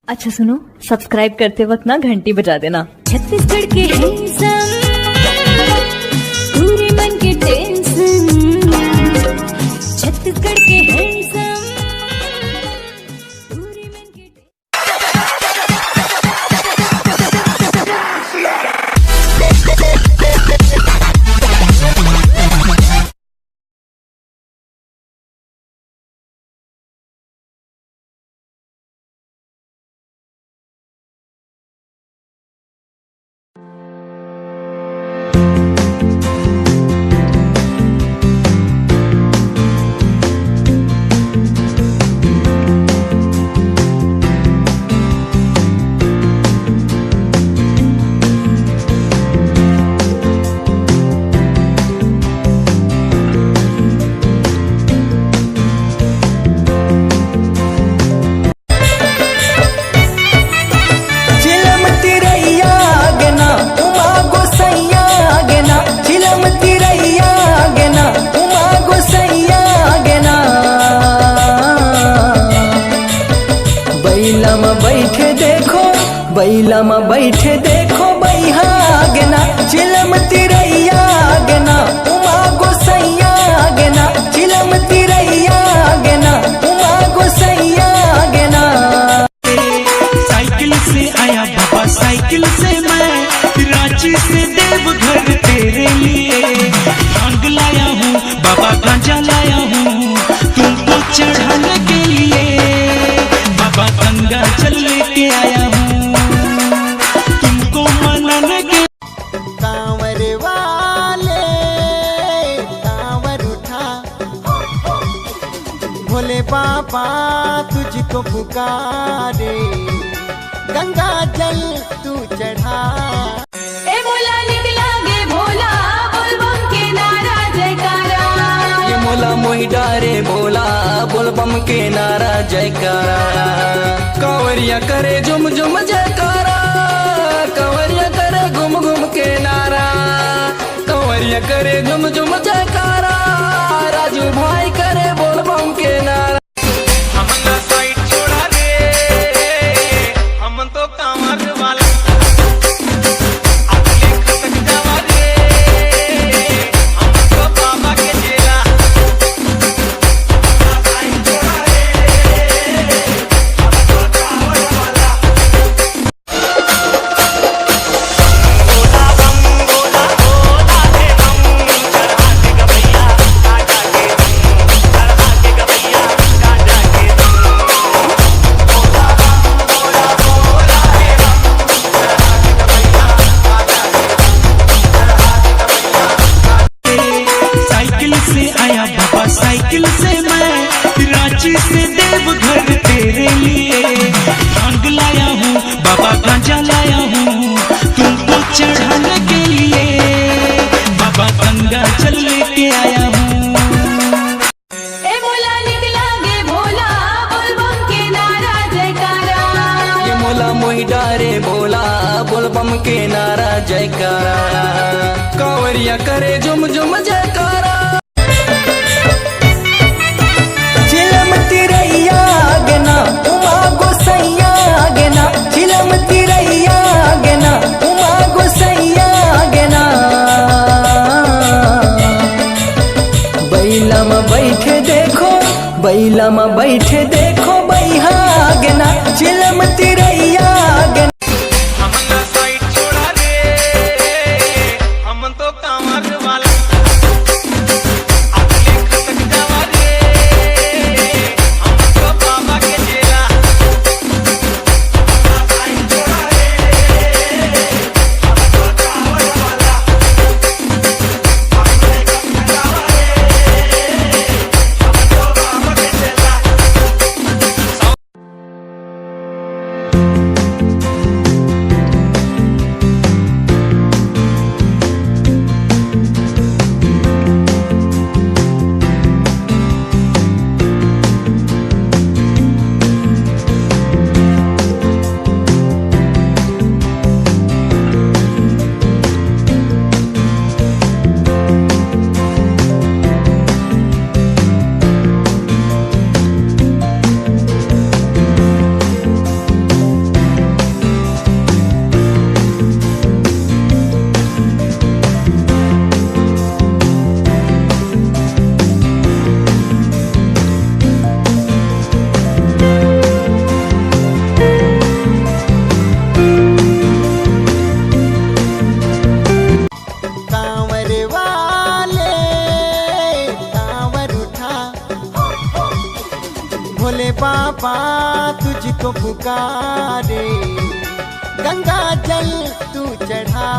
अच्छा सुनो, सब्सक्राइब करते वक्त ना घंटी बजा देना। छत्तीसगढ़ के हैंडसम, पूरे मन के टेंशन। छत्तीसगढ़ के हैंडसम, पूरे मन के बैला में बैठे देखो बैहा गेना, चिलम तिरैया गेना, उमा गोसैया गेना, चिलम तिरैया गेना, उमा गोसैया गेना। साइकिल से आया बाबा, साइकिल से मैं रांची से देवघर तेरे लिए भांग लाया हूँ बाबा, गांजा लाया हूँ तुमको चढ़ाने के लिए बाबा, गंगा जल लेके आया हूँ तुमको मनाने के। कांवर वाले कांवर उठा, भोले बाबा तुझको पुकारे, गंगा जल तू चढ़ा। ए भोला निकला गे भोला, बोल बम के नारा जयकारा। ये मोला मोहि डारे भोला, बोल बम के नारा जयकारा। कांवरिया करे झुम झुम जयकारा, कांवरिया करे घूम घूम के नारा, कांवरिया करे झुम झुम जयकारा। राजू भाई करे बोल बम के नारा। हमला साइड छोड़ा रे, हम तो कांवर वाला अपने खतक जावा रे, हम तो बाबा के चेला। हमला साइड छोड़ा रे, हम तो कांवर वाला। बोला बम बोला बोला रे बम, चढ़ा के गबैया गाजा के दम, चढ़ा के गबैया गाजा के दम। बोला बम बोला बोला रे बम, चढ़ा के गबैया गाजा के दम, साइकिल से आया बाबा, साइकिल से मैं रांची से देवघर तेरे लिए भांग लाया हूँ बाबा, गांजा लाया हूँ तुमको चढ़ाने के लिए बाबा, गंगा जल लेके आया हूँ। ए भोला निकला गे भोला, बोल बम के नारा जयकारा। ये मोला मोहि डारे भोला, बोल बम के नारा जयकारा। कांवरिया करे झुम झुम जयकारा। चिलम तिरैया गेना, उमा गोसैया गेना, चिलम तिरैया गेना, उमा गोसैया गेना। बैला में बैठे देखो, बैला में बैठे देखो बैहा गेना, चिलम तिरैया गेना। हमला साइड छोड़ा रे, हम तो कांवर वाला अपने खतक जावा रे, हम तो बाबा के चेला। हमला साइड छोड़ा रे, हम तो कांवर वाला अपने खतक जावा रे, हम तो बाबा के चेला। भोले बाबा तुझको पुकारे, गंगा जल तू चढ़ा